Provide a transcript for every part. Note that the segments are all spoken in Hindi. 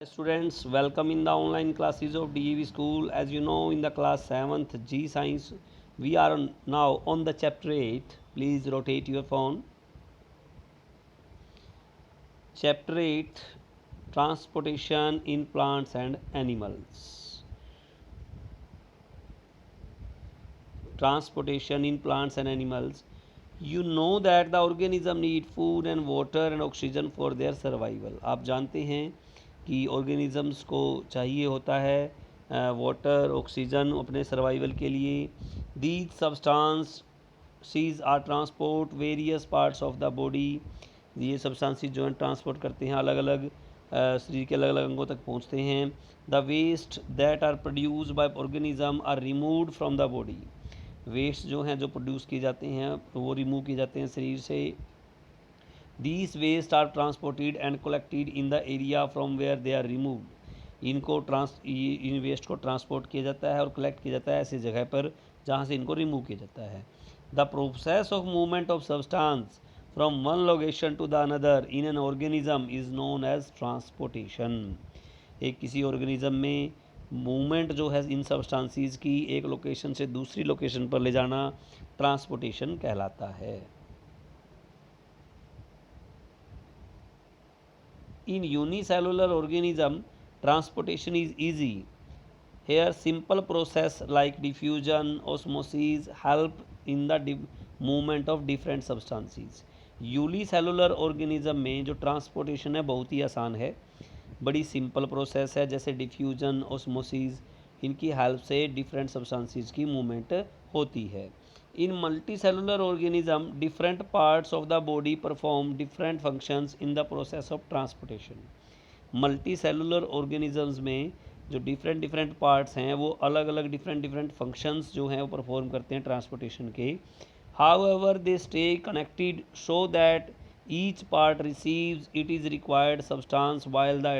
Students, welcome in the online classes of DEV School. As you know, in the class 7th G Science, we are now on the chapter 8. Please rotate your phone. Chapter 8, Transportation in Plants and Animals. Transportation in plants and animals. You know that the organism need food and water and oxygen for their survival. आप जानते हैं कि ऑर्गेनिजम्स को चाहिए होता है वाटर ऑक्सीजन अपने सर्वाइवल के लिए. These substances are transport various parts of the body. ये सब्सटेंसेस जो हैं ट्रांसपोर्ट करते हैं अलग अलग शरीर के अलग अलग अंगों तक पहुंचते हैं. The waste that are produced by organism are removed from the body. Waste जो हैं जो प्रोड्यूस किए जाते हैं वो रिमूव किए जाते हैं शरीर से. These waste are transported and collected in the area from where they are removed. इन वेस्ट को ट्रांसपोर्ट किया जाता है और कलेक्ट किया जाता है ऐसी जगह पर जहाँ से इनको रिमूव किया जाता है. The process of movement of substance from one location to the another in an organism is known as transportation. एक किसी ऑर्गेनिज्म में मूवमेंट जो है इन सब्सटेंसेस की एक लोकेशन से दूसरी लोकेशन पर ले जाना ट्रांसपोर्टेशन कहलाता है. In unicellular organism transportation is easy. Here simple process like diffusion osmosis help in the movement of different substances. Unicellular organism में जो ट्रांसपोर्टेशन है बहुत ही आसान है, बड़ी सिंपल प्रोसेस है. जैसे डिफ्यूजन ऑस्मोसिस इनकी हेल्प से डिफरेंट सब्सटेंसेस की मूवमेंट होती है. In multicellular organism different parts of the body perform different functions in the process of transportation. Multicellular organisms में जो डिफरेंट पार्ट्स हैं वो अलग अलग डिफरेंट फंक्शंस जो हैं वो परफॉर्म करते हैं ट्रांसपोर्टेशन के. However they stay connected so that each part receives it is required substance while the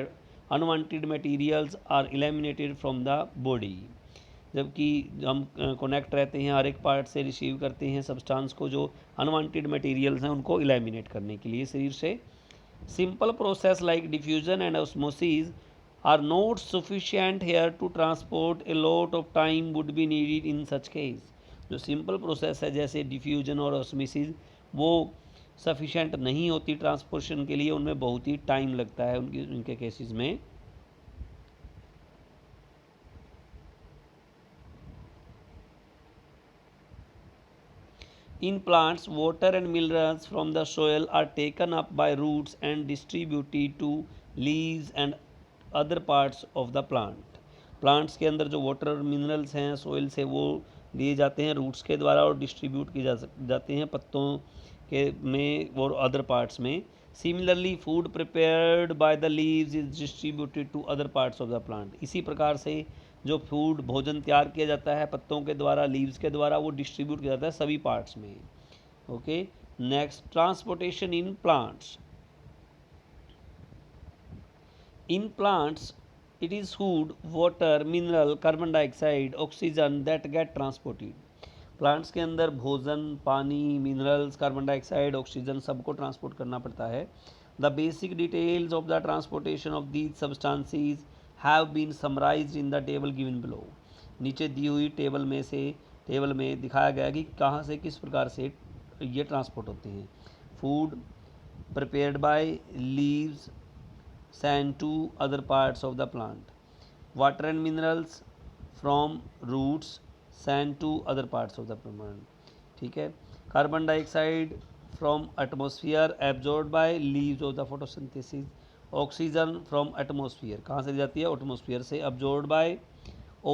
unwanted materials are eliminated from the body. जबकि हम कनेक्ट रहते हैं हर एक पार्ट से रिसीव करते हैं सब्सटेंस को जो अनवांटेड मटेरियल्स हैं उनको एलिमिनेट करने के लिए शरीर से. Simple process like diffusion and osmosis are not sufficient here to transport a lot of time would be needed in such case. जो सिंपल प्रोसेस है जैसे डिफ्यूजन और ऑस्मोसिस वो सफिशेंट नहीं होती ट्रांसपोर्टेशन के लिए, उनमें बहुत ही टाइम लगता है उनके केसेस में. In plants water and minerals from the soil are taken up by roots and distributed to leaves and other parts of the plant. Plants के अंदर जो वाटर और मिनरल्स हैं सोयल से वो लिए जाते हैं रूट्स के द्वारा और डिस्ट्रीब्यूट किए जाते हैं पत्तों के में और अदर पार्ट्स में. Similarly food prepared by the leaves is distributed to other parts of the plant. इसी प्रकार से जो फूड भोजन तैयार किया जाता है पत्तों के द्वारा लीव्स के द्वारा वो डिस्ट्रीब्यूट किया जाता है सभी पार्ट्स में. Okay, next transportation in plants. In plants it is food, water, mineral, carbon dioxide, oxygen that get transported. Plants के अंदर भोजन, पानी, मिनरल्स, कार्बन डाइऑक्साइड, ऑक्सीजन सबको ट्रांसपोर्ट करना पड़ता है. The basic details of the transportation of these substances have been summarized in the table given below. नीचे दी हुई टेबल में दिखाया गया कि कहाँ से किस प्रकार से ये ट्रांसपोर्ट होते हैं. Food prepared by leaves sand to other parts of the plant. Water and minerals from roots, sand to other parts of the plant. ठीक है. Carbon dioxide from atmosphere absorb by leaves of the photosynthesis. Oxygen from atmosphere कहाँ से जाती है एटमोसफियर से. Absorb by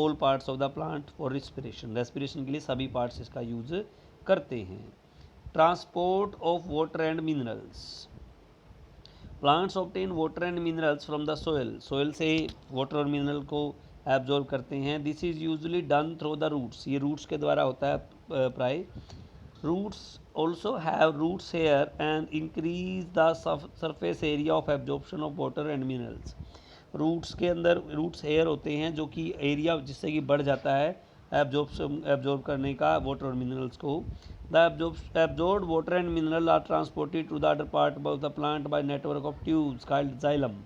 all parts of the plant for respiration. Respiration के लिए सभी पार्ट्स इसका यूज करते हैं. Transport of water and minerals. Plants obtain water and minerals from the soil से वाटर और मिनरल को एब्जॉर्ब करते हैं. This is usually done through the roots. ये रूट्स के द्वारा होता है प्राय. Roots also have roots hair and increase the surface area of absorption of water and minerals. Roots के अंदर रूट्स हेयर होते हैं जो कि एरिया जिससे कि बढ़ जाता है एब्जॉर्ब करने का वाटर और मिनरल्स को. The absorbed water and mineral are transported to the other part of the plant by network of tubes called xylem.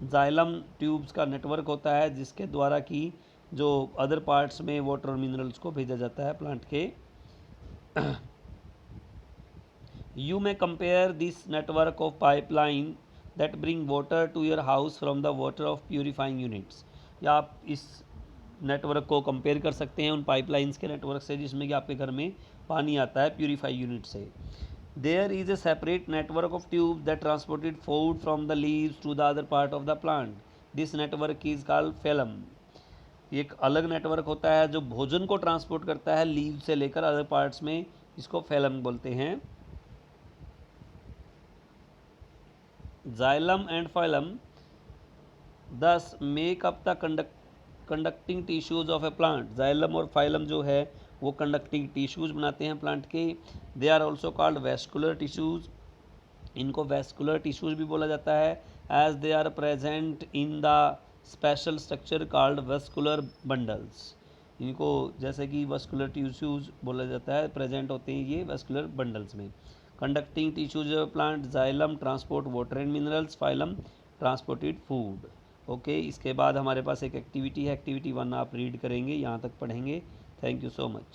Xylem tubes का नेटवर्क होता है जिसके द्वारा कि जो अदर पार्ट्स में वाटर और मिनरल्स को भेजा जाता है प्लांट के। You may compare this network of pipeline that bring water to your house from the water of purifying units। या आप इस नेटवर्क को कंपेयर कर सकते हैं उन पाइपलाइंस के नेटवर्क से जिसमें कि आपके घर में पानी आता है प्यूरीफाई यूनिट से। There is a separate network of tube that transported food from the leaves to the other part of the plant. This network is called phloem. एक अलग नेटवर्क होता है जो भोजन को ट्रांसपोर्ट करता है लीव से लेकर अदर पार्ट्स में, इसको फेलम बोलते हैं। Xylem and phylum thus make up the conducting tissues of a plant। xylem और phylum जो है वो conducting tissues बनाते हैं प्लांट के। they are also called vascular tissues। इनको vascular tissues भी बोला जाता है as they are present in the special structure called vascular bundles। इनको जैसे कि vascular tissues बोला जाता है, प्रेजेंट होते हैं ये vascular bundles में। Conducting tissues plant, xylem transport water and minerals, phylum transported food. Okay, इसके बाद हमारे पास एक एक्टिविटी है, एक्टिविटी 1 आप रीड करेंगे, यहाँ तक पढ़ेंगे। Thank you so much.